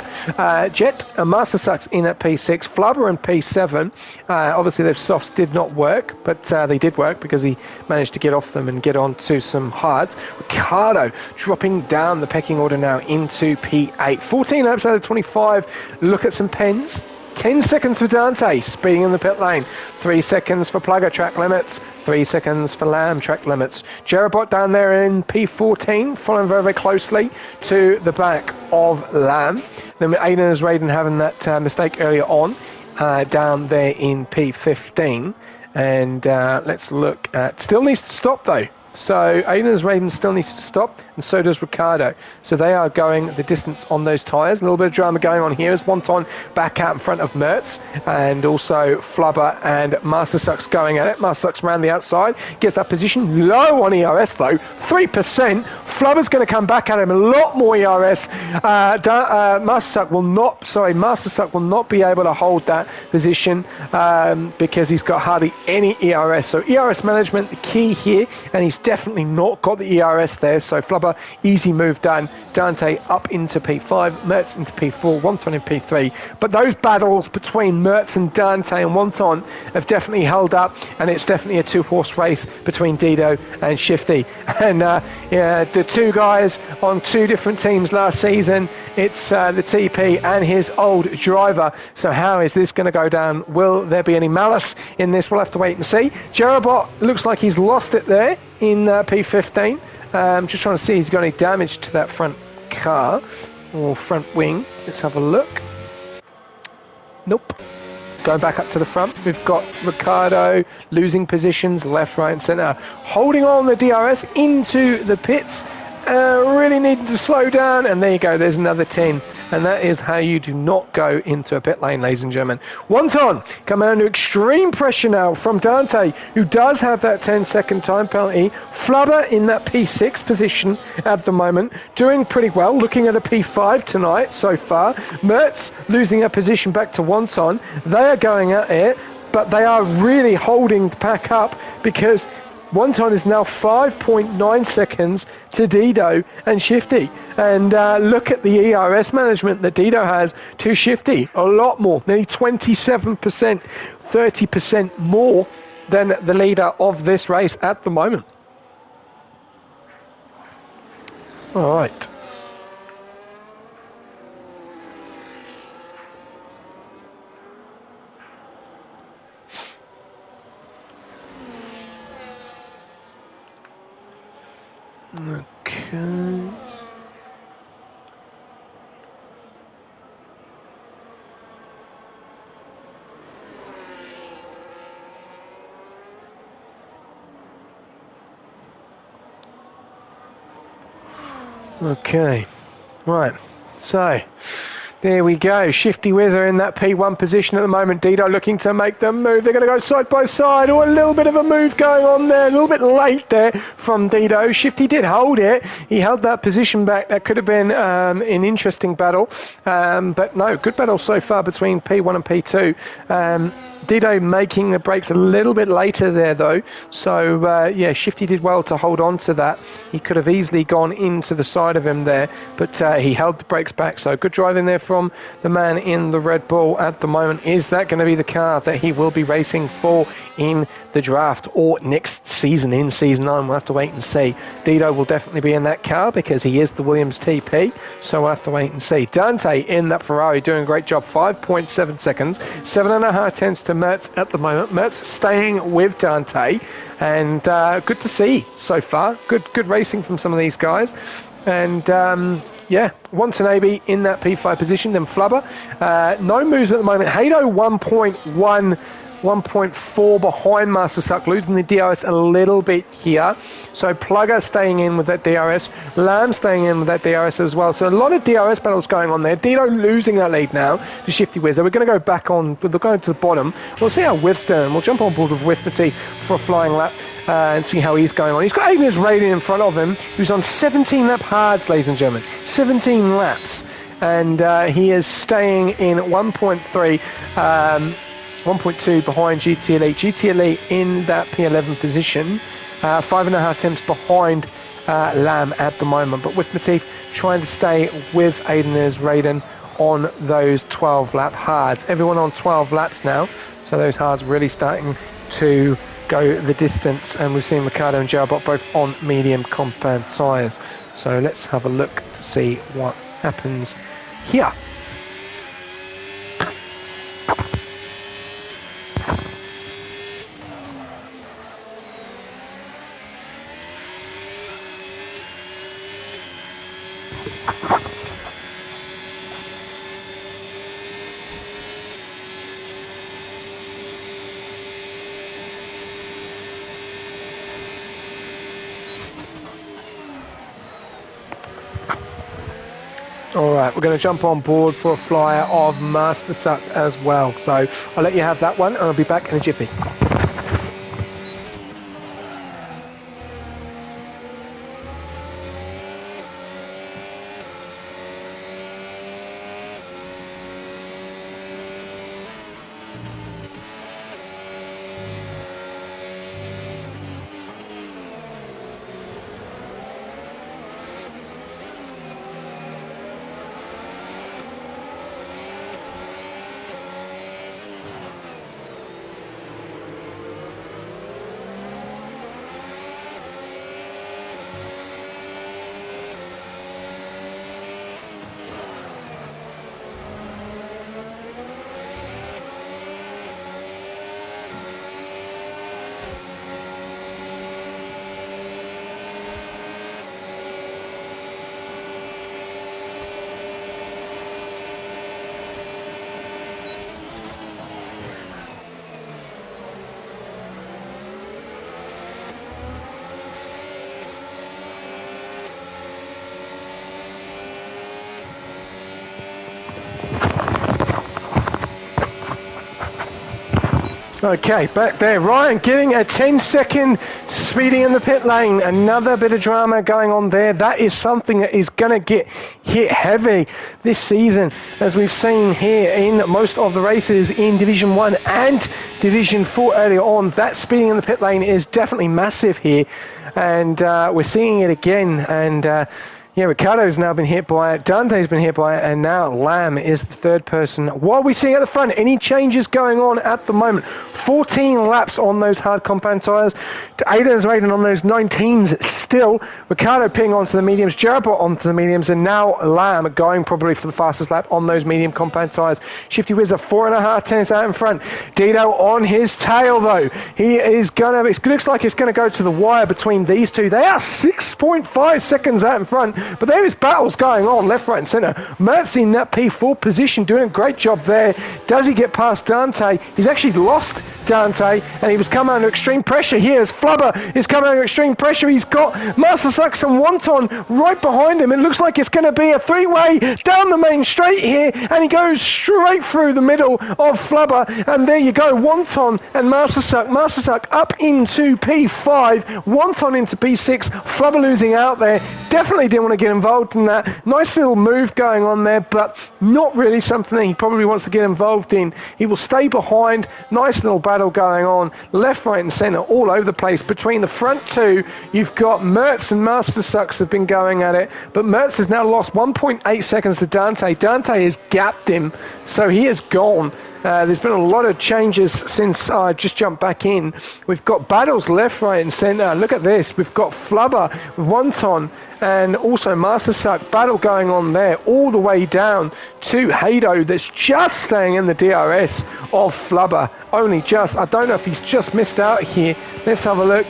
Jet and Mastersuck's in at P6. Flubber in P7. Obviously, those softs did not work, but they did work because he managed to get off them and get on to some hards. Ricardo dropping down the pecking order now into P8. 14 laps out of 25. Look at some pens. 10 seconds for Dante, speeding in the pit lane. 3 seconds for Plugger, track limits. 3 seconds for Lamb, track limits. Jerabot down there in P14, following very, very closely to the back of Lamb. Then Aiden as Raiden having that mistake earlier on, down there in P15. And let's look at... Still needs to stop, though. So Aiden's Raven still needs to stop, and so does Ricardo. So they are going the distance on those tyres. A little bit of drama going on here as Wonton back out in front of Mertz, and also Flubber and Mastersuck's going at it. Mastersuck's around the outside, gets that position low on ERS though, 3%. Flubber's going to come back at him, a lot more ERS. Mastersuck will not be able to hold that position because he's got hardly any ERS. So ERS management, the key here, and he's definitely not got the ERS there. So Flubber, easy move done. Dante up into P5, Mertz into P4, Wonton in P3. But those battles between Mertz and Dante and Wonton have definitely held up, and it's definitely a two-horse race between Dido and Shifty. And yeah, the two guys on two different teams last season. It's the TP and his old driver. So how is this going to go down? Will there be any malice in this? We'll have to wait and see. Jerabot looks like he's lost it there in P15. Just trying to see if he's got any damage to that front car or front wing. Let's have a look. Nope. Going back up to the front, we've got Ricardo losing positions left, right and centre. Holding on the DRS into the pits. Really needing to slow down, and there you go, there's another 10 and that is how you do not go into a pit lane, ladies and gentlemen. Wonton coming under extreme pressure now from Dante, who does have that 10-second time penalty. Flubber in that P6 position at the moment, doing pretty well, looking at a P5 tonight so far. Mertz losing a position back to Wonton. They are going at it, but they are really holding the pack up because Wonton is now 5.9 seconds to Dido and Shifty. And look at the ERS management that Dido has to Shifty. A lot more, nearly 27%, 30% more than the leader of this race at the moment. All right. Okay. Okay. Right. So there we go. Shifty Whizzer in that P1 position at the moment. Dido looking to make the move. They're going to go side by side. Oh, a little bit of a move going on there. A little bit late there from Dido. Shifty did hold it. He held that position back. That could have been an interesting battle. But no, good battle so far between P1 and P2. Dido making the brakes a little bit later there, though. So, yeah, Shifty did well to hold on to that. He could have easily gone into the side of him there, but he held the brakes back. So, good driving there from the man in the Red Bull at the moment. Is that going to be the car that he will be racing for in the draft or next season, in Season 9? We'll have to wait and see. Dido will definitely be in that car because he is the Williams TP, so we'll have to wait and see. Dante in that Ferrari doing a great job, 5.7 seconds, 7.5 tenths to Mertz at the moment. Mertz staying with Dante, and good to see so far. Good racing from some of these guys. And yeah, Watanabe in that P5 position, then Flubber. No moves at the moment. Hato 1.4 behind Master Suck, losing the DRS a little bit here. So Plugger staying in with that DRS, Lamb staying in with that DRS as well. So a lot of DRS battles going on there. Dido losing that lead now to Shifty Whizzer. We're going to go back on, we're going to the bottom. We'll see how Whiff's doing. We'll jump on board with Whiff Petit for a flying lap and see how he's going on. He's got Agnes Raiden in front of him, who's on 17 lap hards, ladies and gentlemen. 17 laps. And he is staying in 1.3. 1.2 behind GT Elite. GT Elite in that P11 position, 5.5 temps behind Lamb at the moment. But with Matif trying to stay with Aiden's Raiden on those 12 lap hards. Everyone on 12 laps now, so those hards really starting to go the distance. And we've seen Ricardo and Gerald both on medium compound tyres. So let's have a look to see what happens here. Alright, we're going to jump on board for a flyer of Master Suck as well. So I'll let you have that one and I'll be back in a jiffy. Okay, back there. Ryan getting a 10-second speeding in the pit lane. Another bit of drama going on there. That is something that is going to get hit heavy this season, as we've seen here in most of the races in Division 1 and Division 4 earlier on. That speeding in the pit lane is definitely massive here, and we're seeing it again. And yeah, Ricciardo's now been hit by it, Dante's been hit by it, and now Lamb is the third person. What are we seeing at the front? Any changes going on at the moment? 14 laps on those hard compound tyres. Aiden's rating on those 19s still. Ricciardo pitting onto the mediums, Gerard onto the mediums, and now Lamb going probably for the fastest lap on those medium compound tyres. Shifty Wizard, 4.5 tenths out in front. Dino on his tail, though. He is going to, it looks like it's going to go to the wire between these two. They are 6.5 seconds out in front. But there is battles going on left, right and centre. Mertz in that P4 position doing a great job there. Does he get past Dante? He's actually lost Dante, and he was coming under extreme pressure. Here's Flubber is coming under extreme pressure. He's got Master Sucks and Wonton right behind him. It looks like it's going to be a three-way down the main straight here, and he goes straight through the middle of Flubber, and there you go, Wonton and Master Suck. Master Suck up into P5, Wonton into P6, Flubber losing out there. Definitely didn't want to get involved in that. Nice little move going on there, but not really something that he probably wants to get involved in. He will stay behind. Nice little battle going on, left, right and centre, all over the place. Between the front two, you've got Mertz and Master Sucks have been going at it, but Mertz has now lost 1.8 seconds to Dante. Dante has gapped him, so he is gone. There's been a lot of changes since I just jumped back in. We've got battles left, right and centre. Look at this. We've got Flubber, Wonton, and also Master Suck battle going on there, all the way down to Hado, that's just staying in the DRS of Flubber. Only just. I don't know if he's just missed out here. Let's have a look.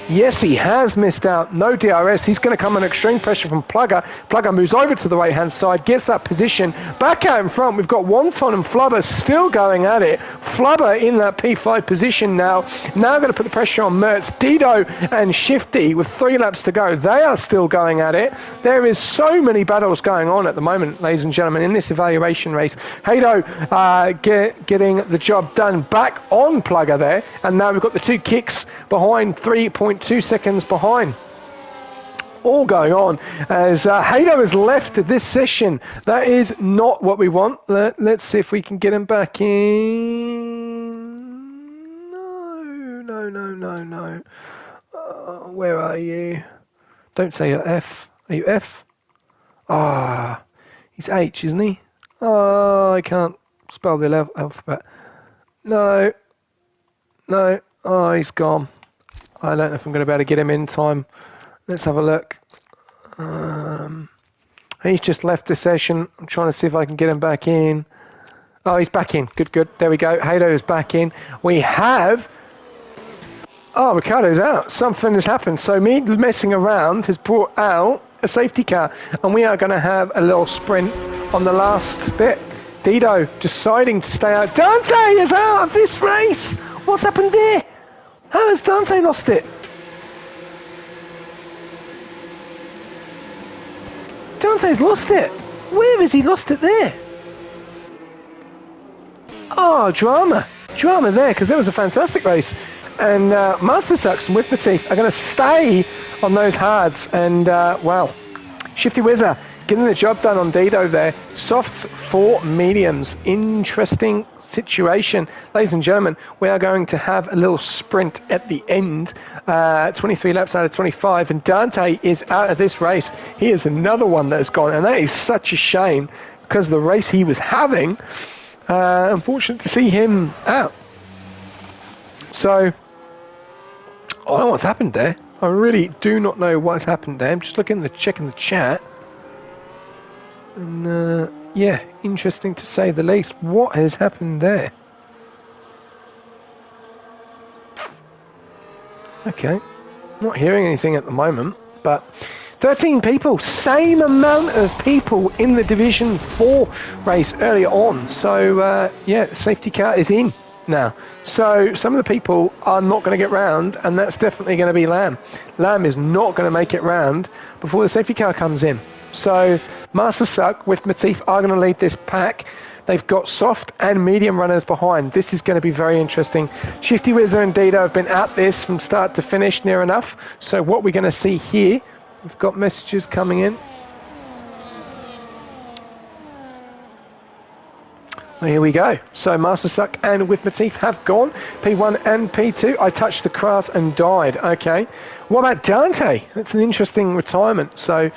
Yes, he has missed out. No DRS. He's going to come under extreme pressure from Plugger. Plugger moves over to the right-hand side, gets that position. Back out in front, we've got Wonton and Flubber still going at it. Flubber in that P5 position now. Now going to put the pressure on Mertz. Dido and Shifty with 3 laps to go. They are still going at it. There is so many battles going on at the moment, ladies and gentlemen, in this evaluation race. Hado getting the job done back on Plugger there. And now we've got the 2 kicks behind, 3.2 seconds behind. All going on as Hado has left this session. That is not what we want. Let's see if we can get him back in. No. Where are you? Don't say you're F. Are you F? Ah, he's H, isn't he? Oh, I can't spell the alphabet. No. Oh, he's gone. I don't know if I'm going to be able to get him in time. Let's have a look. He's just left the session. I'm trying to see if I can get him back in. Oh, he's back in. Good. There we go. Hado is back in. We have... Oh, Ricciardo's out. Something has happened. So me messing around has brought out a safety car. And we are going to have a little sprint on the last bit. Dido deciding to stay out. Dante is out of this race. What's happened there? How has Dante lost it? Dante's lost it. Where has he lost it there? Oh, drama there, because there was a fantastic race. And Master Sucks and With Teeth are going to stay on those hards. And, well, Shifty Wizard getting the job done on Dido there. Softs for mediums. Interesting situation. Ladies and gentlemen, we are going to have a little sprint at the end. 23 laps out of 25, and Dante is out of this race. He is another one that has gone, and that is such a shame because of the race he was having. Unfortunate to see him out. So, I don't know what's happened there. I really do not know what's happened there. I'm just checking the chat. And, yeah, interesting to say the least. What has happened there? Okay, not hearing anything at the moment, but 13 people, same amount of people in the Division 4 race earlier on. So, yeah, safety car is in now. So some of the people are not going to get round, and that's definitely going to be Lamb. Lamb is not going to make it round before the safety car comes in. So Master Suck with Matif are going to lead this pack. They've got soft and medium runners behind. This is going to be very interesting. Shifty Wizard and Dido have been at this from start to finish near enough. So what we're going to see here, we've got messages coming in. Here we go. So Master Suck and With Matif have gone. P1 and P2. I touched the grass and died. Okay. What about Dante? That's an interesting retirement. So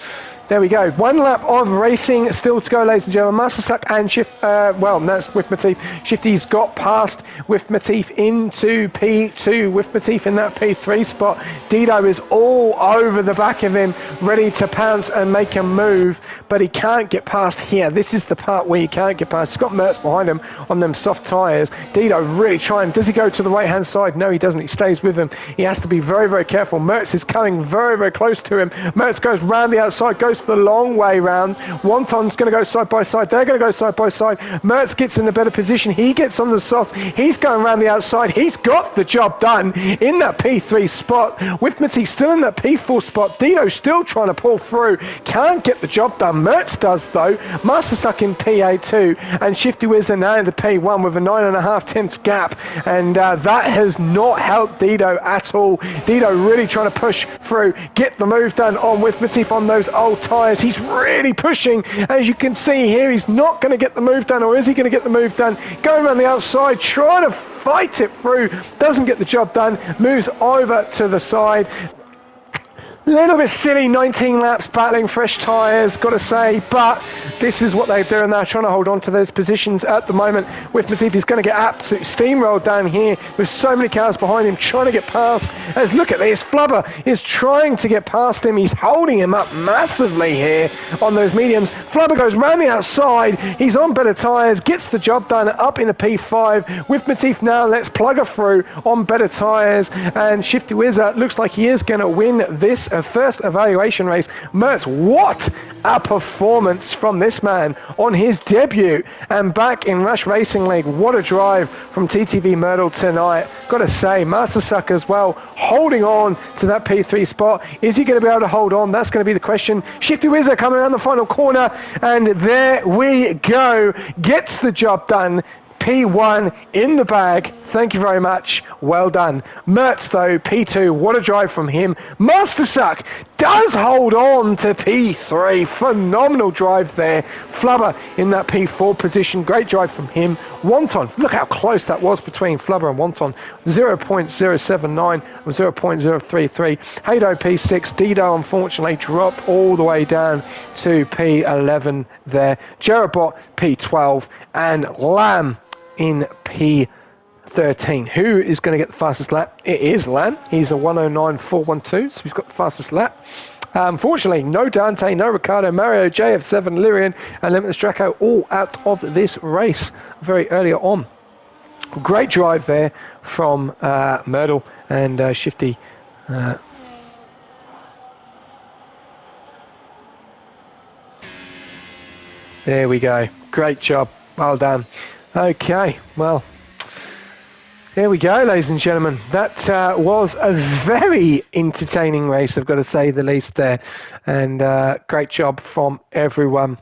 there we go. One lap of racing still to go, ladies and gentlemen. Master Suck and well, that's With Matif. Shifty's got past With Matif into P2. With Matif in that P3 spot. Dido is all over the back of him, ready to pounce and make a move, but he can't get past here. This is the part where he can't get past. He's got Mertz behind him on them soft tyres. Dido really trying. Does he go to the right-hand side? No, he doesn't. He stays with him. He has to be very, very careful. Mertz is coming very, very close to him. Mertz goes round the outside, goes for the long way round. Wonton's going to go side by side. They're going to go side by side. Mertz gets in a better position. He gets on the softs. He's going around the outside. He's got the job done in that P3 spot. With Matif still in that P4 spot. Dido still trying to pull through. Can't get the job done. Mertz does though. Master Suck in P8-2 and Shifty Wizard now in the P1 with a 9.5 tenth gap, and that has not helped Dido at all. Dido really trying to push through, get the move done on With Matif on those old tyres. He's really pushing. As you can see here, he's not going to get the move done, or is he going to get the move done? Going around the outside, trying to fight it through, doesn't get the job done, moves over to the side. A little bit silly, 19 laps battling fresh tyres, got to say, but this is what they're doing. They're trying to hold on to those positions at the moment. With Matif, he's going to get absolutely steamrolled down here with so many cars behind him trying to get past. As look at this, Flubber is trying to get past him. He's holding him up massively here on those mediums. Flubber goes round the outside. He's on better tyres, gets the job done up in the P5. With Matif now, let's plug her through on better tyres, and Shifty Wizard looks like he is going to win this first evaluation race. Mertz, what a performance from this man on his debut and back in Rush Racing League. What a drive from TTV Myrtle tonight. Got to say, Master Suck as well, holding on to that P3 spot. Is he going to be able to hold on? That's going to be the question. Shifty Wizard coming around the final corner, and there we go. Gets the job done. P1 in the bag. Thank you very much. Well done. Mertz, though, P2. What a drive from him. Master Suck does hold on to P3. Phenomenal drive there. Flubber in that P4 position. Great drive from him. Wonton, look how close that was between Flubber and Wonton. 0.079 or 0.033. Hado P6. Dido, unfortunately, dropped all the way down to P11 there. Jerabot P12 and Lamb in P13. Who is going to get the fastest lap? It is Lamb. He's a 109.412, so he's got the fastest lap. Unfortunately, no Dante, no Ricardo, Mario, JF7, Lyrian, and Limitless Draco all out of this race very early on. Great drive there from Myrtle and Shifty. There we go. Great job. Well done. Okay, well, there we go, ladies and gentlemen. That was a very entertaining race, I've got to say the least there. And great job from everyone.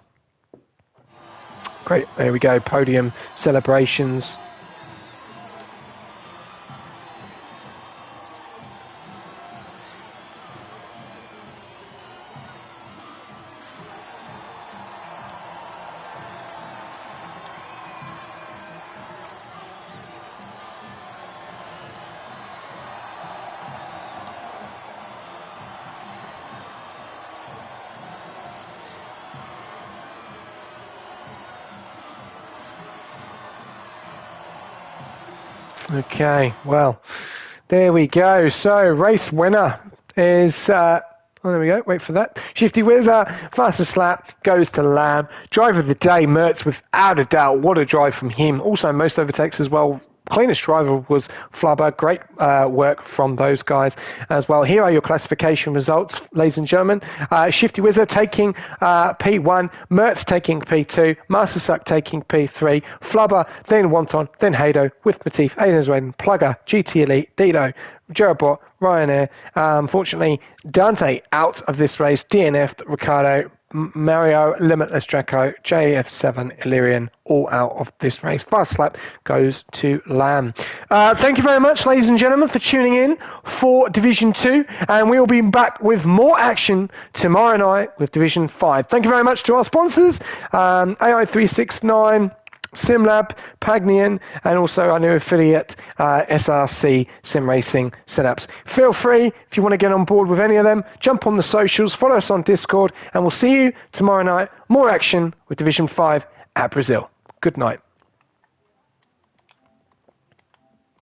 Great, there we go, podium celebrations. Okay, well, there we go. So, race winner is, oh, there we go, wait for that. Shifty Wizard, fastest lap, goes to Lamb. Driver of the day, Mertz, without a doubt. What a drive from him. Also, most overtakes as well. Cleanest driver was Flubber. Great work from those guys as well. Here are your classification results, ladies and gentlemen. Shifty Wizard taking P1, Mertz taking P2, Master Suck taking P3, Flubber, then Wonton, then Hado, with Matif, Aiden's Raiden, Plugger, GT Elite, Dido, Jerabot, Ryanair. Unfortunately, Dante out of this race, DNF, Ricardo, Mario, Limitless Draco, JF7, Illyrian, all out of this race. Fast Slap goes to Lamb. Thank you very much, ladies and gentlemen, for tuning in for Division 2, and we will be back with more action tomorrow night with Division 5. Thank you very much to our sponsors, AI369, SimLab, Pagnian, and also our new affiliate, SRC Sim Racing Setups. Feel free, if you want to get on board with any of them, jump on the socials, follow us on Discord, and we'll see you tomorrow night. More action with Division 5 at Brazil. Good night.